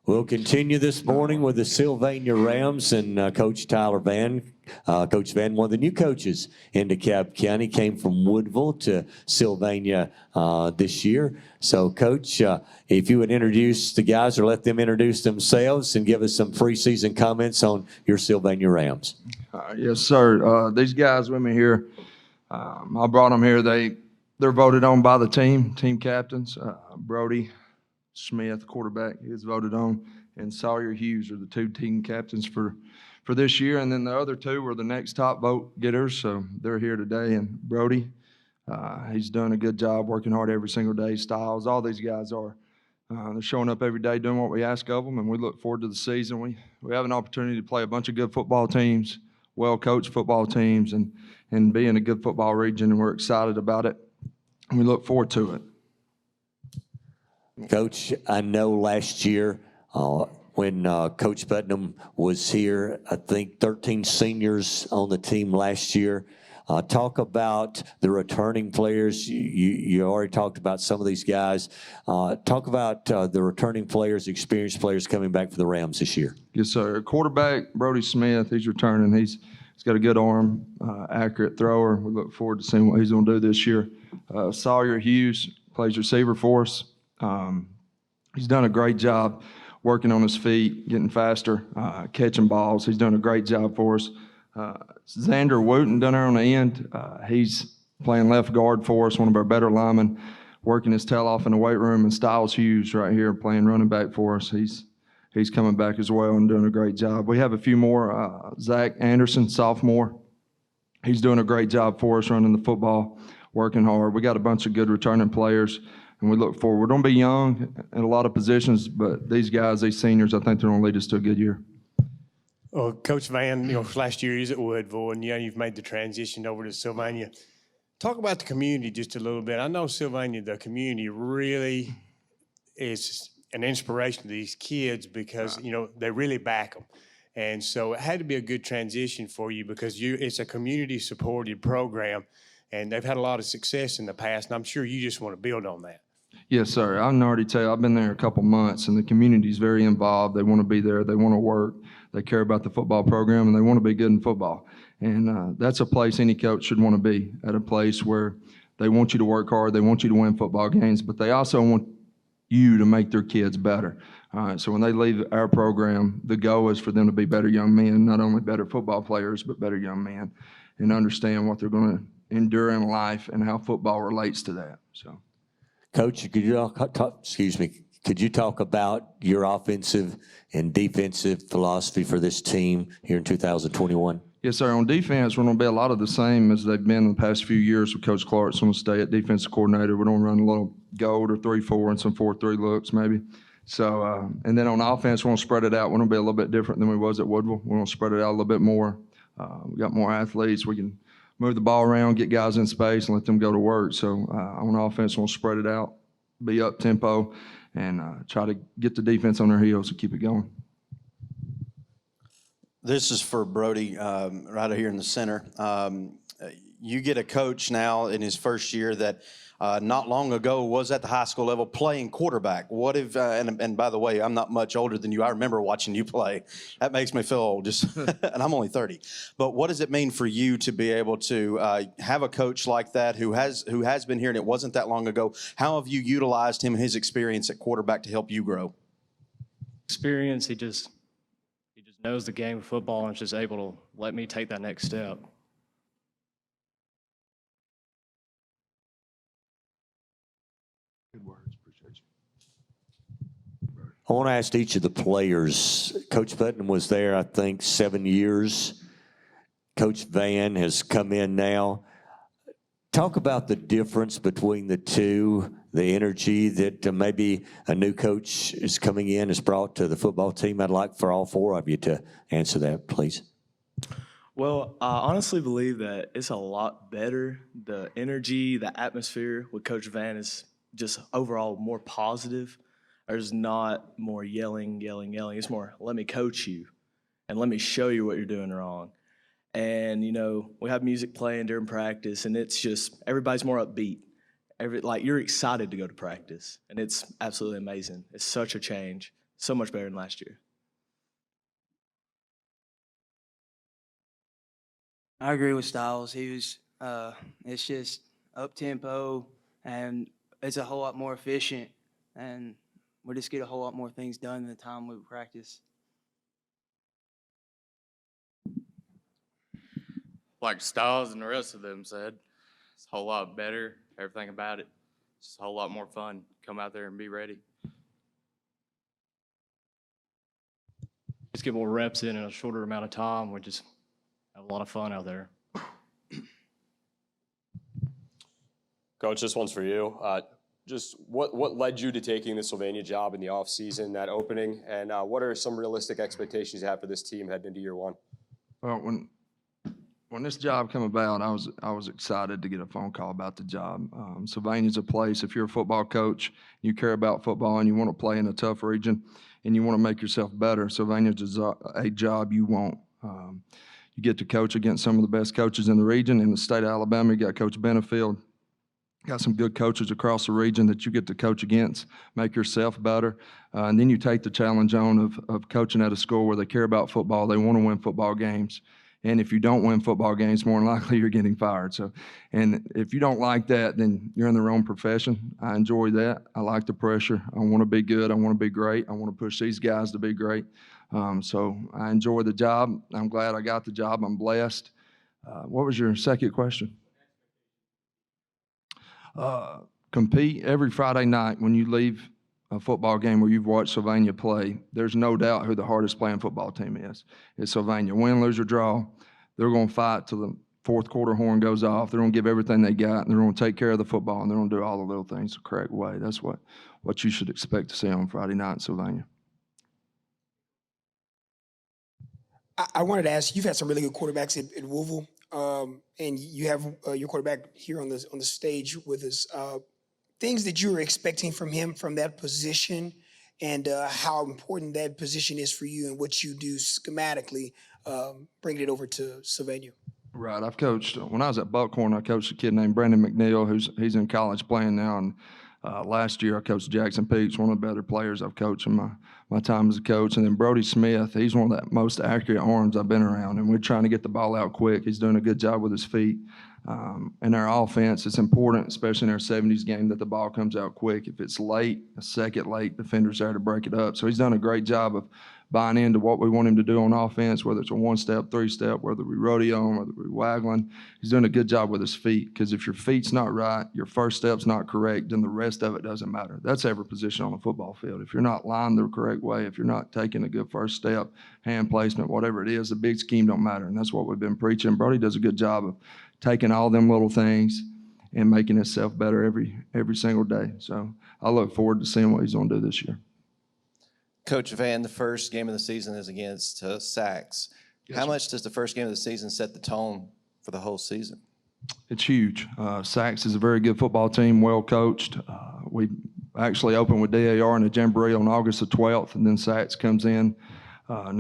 We'll continue this morning with the Sylvania Rams and Coach Tyler Van. Coach Van, one of the new coaches in DeKalb County, came from Woodville to Sylvania this year. So, Coach, if you would introduce the guys or let them introduce themselves and give us some preseason comments on your Sylvania Rams. Yes, sir. These guys with me here, I brought them here. They're voted on by the team captains. Brody Smith, quarterback, is voted on, and Sawyer Hughes are the two team captains for this year. And then the other two were the next top vote getters, so they're here today. And Brody, he's done a good job working hard every single day. Styles, all these guys are. They're showing up every day doing what we ask of them, and we look forward to the season. We have an opportunity to play a bunch of good football teams, well-coached football teams, and be in a good football region, and we're excited about it, and we look forward to it. Coach, I know last year when Coach Putnam was here, I think 13 seniors on the team last year. Talk about the returning players. You already talked about some of these guys. Talk about the returning players, experienced players coming back for the Rams this year. Yes, sir. Quarterback, Brody Smith, he's returning. He's got a good arm, accurate thrower. We look forward to seeing what he's going to do this year. Sawyer Hughes plays receiver for us. He's done a great job working on his feet, getting faster, catching balls. He's done a great job for us. Xander Wooten down there on the end. He's playing left guard for us, one of our better linemen, working his tail off in the weight room. And Styles Hughes right here playing running back for us. He's coming back as well and doing a great job. We have a few more. Zach Anderson, sophomore. He's doing a great job for us running the football, working hard. We got a bunch of good returning players, and we look forward. We're going to be young in a lot of positions, but these guys, these seniors, I think they're going to lead us to a good year. Well, Coach Van, last year he's at Woodville, and you've made the transition over to Sylvania. Talk about the community just a little bit. I know Sylvania, the community really is an inspiration to these kids because, they really back them. And so it had to be a good transition for you because it's a community-supported program, and they've had a lot of success in the past, and I'm sure you just want to build on that. Yes, sir. I can already tell you, I've been there a couple months, and the community is very involved. They want to be there. They want to work. They care about the football program, and they want to be good in football. And that's a place any coach should want to be, at a place where they want you to work hard. They want you to win football games, but they also want you to make their kids better. So when they leave our program, the goal is for them to be better young men, not only better football players, but better young men, and understand what they're going to endure in life and how football relates to that. So, Coach, could you talk about your offensive and defensive philosophy for this team here in 2021? Yes, sir. On defense, we're going to be a lot of the same as they've been in the past few years with Coach Clark's going to stay at defensive coordinator. We're going to run a little gold or 3-4 and some 4-3 looks maybe. So, and then on offense, we're going to spread it out. We're going to be a little bit different than we was at Woodville. We're going to spread it out a little bit more. We got more athletes. We can move the ball around, get guys in space, and let them go to work. So on offense, we'll spread it out, be up tempo, and try to get the defense on their heels and keep it going. This is for Brody, right here in the center. You get a coach now in his first year that not long ago was at the high school level playing quarterback. What if, and by the way, I'm not much older than you. I remember watching you play. That makes me feel old, and I'm only 30. But what does it mean for you to be able to have a coach like that who has been here, and it wasn't that long ago? How have you utilized him and his experience at quarterback to help you grow? Experience, he just knows the game of football and is just able to let me take that next step. Good words. Appreciate you. I want to ask each of the players. Coach Putnam was there, I think, 7 years. Coach Van has come in now. Talk about the difference between the two, the energy that maybe a new coach is coming in has brought to the football team. I'd like for all four of you to answer that, please. Well, I honestly believe that it's a lot better. The energy, the atmosphere with Coach Van is just overall more positive. There's not more yelling. It's more, let me coach you and let me show you what you're doing wrong. And, we have music playing during practice, and it's just everybody's more upbeat. You're excited to go to practice, and it's absolutely amazing. It's such a change. so much better than last year. I agree with Styles. He was, it's just up tempo, and it's a whole lot more efficient, and we just get a whole lot more things done in the time we practice. Like Styles and the rest of them said, it's a whole lot better. Everything about it, it's a whole lot more fun. Come out there and be ready. Just get more reps in a shorter amount of time. We just have a lot of fun out there. Coach, this one's for you. Just what led you to taking the Sylvania job in the offseason, that opening, and what are some realistic expectations you have for this team heading into year one? Well, when this job came about, I was excited to get a phone call about the job. Sylvania's a place, if you're a football coach, you care about football and you want to play in a tough region and you want to make yourself better, Sylvania's a job you want. You get to coach against some of the best coaches in the region. In the state of Alabama, you got Coach Benefield. Got some good coaches across the region that you get to coach against, make yourself better. And then you take the challenge on of coaching at a school where they care about football, they want to win football games. And if you don't win football games, more than likely you're getting fired. So, and if you don't like that, then you're in the wrong profession. I enjoy that. I like the pressure. I want to be good. I want to be great. I want to push these guys to be great. So I enjoy the job. I'm glad I got the job. I'm blessed. What was your second question? Compete every Friday night when you leave a football game where you've watched Sylvania play. There's no doubt who the hardest playing football team is. It's Sylvania. Win, lose, or draw, they're going to fight till the fourth quarter horn goes off. They're going to give everything they got, and they're going to take care of the football, and they're going to do all the little things the correct way. That's what you should expect to see on Friday night in Sylvania. I wanted to ask, you've had some really good quarterbacks at Louisville, and you have your quarterback here on the stage with us. Things that you were expecting from him from that position, and how important that position is for you and what you do schematically, bringing it over to Sylvania. Right. I've coached, when I was at Buckhorn, I coached a kid named Brandon McNeil, he's in college playing now. And last year I coached Jackson Peaks, one of the better players I've coached in my time as a coach. And then Brody Smith, he's one of the most accurate arms I've been around. And we're trying to get the ball out quick. He's doing a good job with his feet. In our offense, it's important, especially in our 70s game, that the ball comes out quick. If it's late, a second late, defender's there to break it up. So he's done a great job of buying into what we want him to do on offense, whether it's a one-step, three-step, whether we rodeo him, whether we waggling. He's doing a good job with his feet, because if your feet's not right, your first step's not correct, then the rest of it doesn't matter. That's every position on the football field. If you're not lined the correct way, if you're not taking a good first step, hand placement, whatever it is, the big scheme don't matter, and that's what we've been preaching. Brody does a good job of taking all them little things and making himself better every single day. So I look forward to seeing what he's going to do this year. Coach Van, the first game of the season is against Sachs. How much does the first game of the season set the tone for the whole season? It's huge. Sachs is a very good football team, well coached. We actually opened with DAR in the Jamboree on August the 12th, and then Sachs comes in the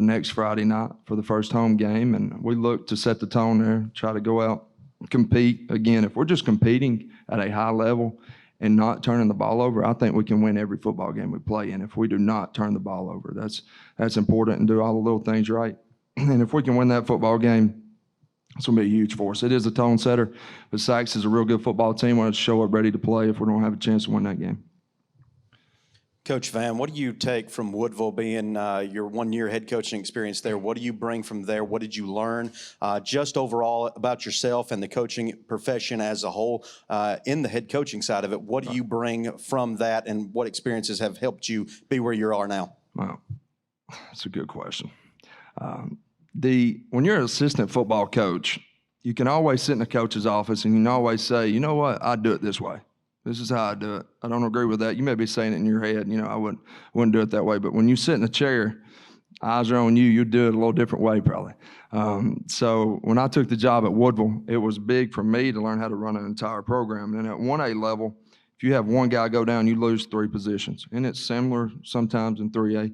next Friday night for the first home game, and we look to set the tone there, try to go out, compete. Again, if we're just competing at a high level and not turning the ball over, I think we can win every football game we play in if we do not turn the ball over. That's important, and do all the little things right. And if we can win that football game, it's going to be huge for us. It is a tone setter, but Sachs is a real good football team. We're going to show up ready to play if we don't have a chance to win that game. Coach Van, what do you take from Woodville being your one-year head coaching experience there? What do you bring from there? What did you learn just overall about yourself and the coaching profession as a whole in the head coaching side of it? What do you bring from that, and what experiences have helped you be where you are now? Well, that's a good question. When you're an assistant football coach, you can always sit in the coach's office and you can always say, you know what, I do it this way. This is how I do it. I don't agree with that. You may be saying it in your head, I wouldn't do it that way. But when you sit in a chair, eyes are on you, you do it a little different way probably. So when I took the job at Woodville, it was big for me to learn how to run an entire program. And at 1A level, if you have one guy go down, you lose 3 positions. And it's similar sometimes in 3A.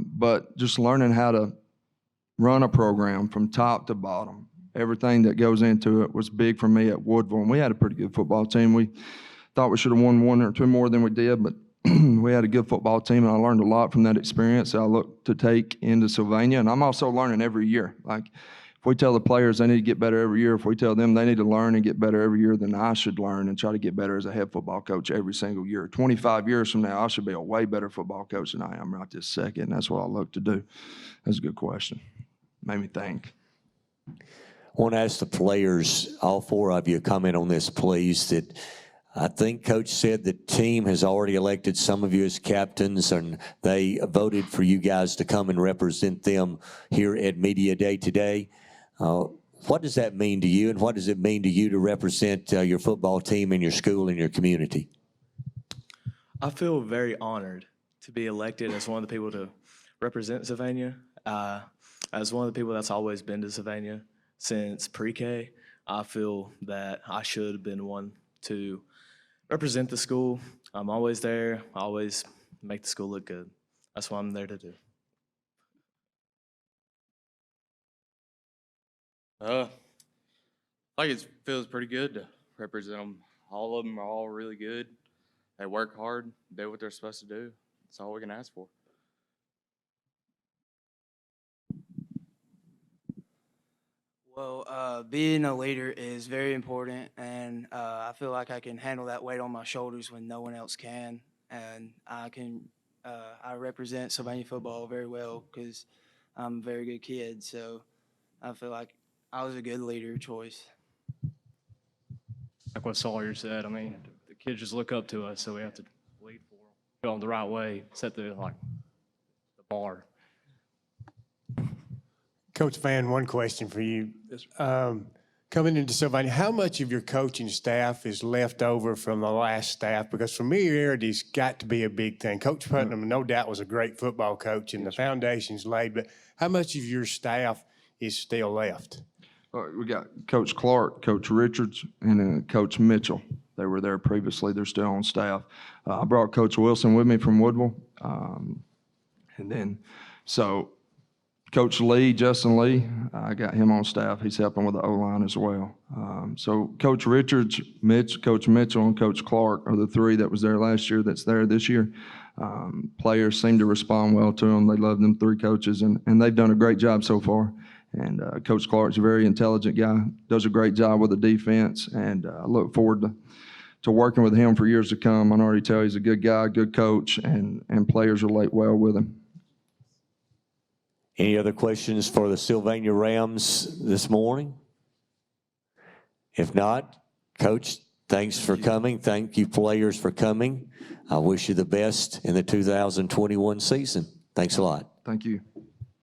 But just learning how to run a program from top to bottom, everything that goes into it was big for me at Woodville. And we had a pretty good football team. We thought we should have won 1 or 2 more than we did, but we had a good football team, and I learned a lot from that experience that I look to take into Sylvania. And I'm also learning every year. Like, if we tell the players they need to get better every year, if we tell them they need to learn and get better every year, then I should learn and try to get better as a head football coach every single year. 25 years from now, I should be a way better football coach than I am right this second. And that's what I look to do. That's a good question. Made me think. I want to ask the players, all four of you, comment on this, please, that I think Coach said the team has already elected some of you as captains, and they voted for you guys to come and represent them here at Media Day today. What does that mean to you, and what does it mean to you to represent your football team and your school and your community? I feel very honored to be elected as one of the people to represent Sylvania. As one of the people that's always been to Sylvania since pre-K, I feel that I should have been one to represent the school. I'm always there. I always make the school look good. That's what I'm there to do. Like it feels pretty good to represent them. All of them are all really good. They work hard, do what they're supposed to do. That's all we can ask for. Well, being a leader is very important, and I feel like I can handle that weight on my shoulders when no one else can. And I represent Sylvania football very well because I'm a very good kid. So I feel like I was a good leader choice. Like what Sawyer said, I mean, the kids just look up to us, so we have to lead for them, go them the right way, set the bar. Coach Van, one question for you. Coming into Sylvania, how much of your coaching staff is left over from the last staff? Because familiarity's got to be a big thing. Coach Putnam, no doubt, was a great football coach, and the foundation's laid, but how much of your staff is still left? We got Coach Clark, Coach Richards, and Coach Mitchell. They were there previously. They're still on staff. I brought Coach Wilson with me from Woodville. So Coach Lee, Justin Lee, I got him on staff. He's helping with the O-line as well. So Coach Richards, Coach Mitchell, and Coach Clark are the three that was there last year that's there this year. Players seem to respond well to them. They love them three coaches, and they've done a great job so far. And Coach Clark's a very intelligent guy, does a great job with the defense, and I look forward to working with him for years to come. I can already tell he's a good guy, good coach, and players relate well with him. Any other questions for the Sylvania Rams this morning? If not, Coach, thanks for coming. Thank you, players, for coming. I wish you the best in the 2021 season. Thanks a lot. Thank you.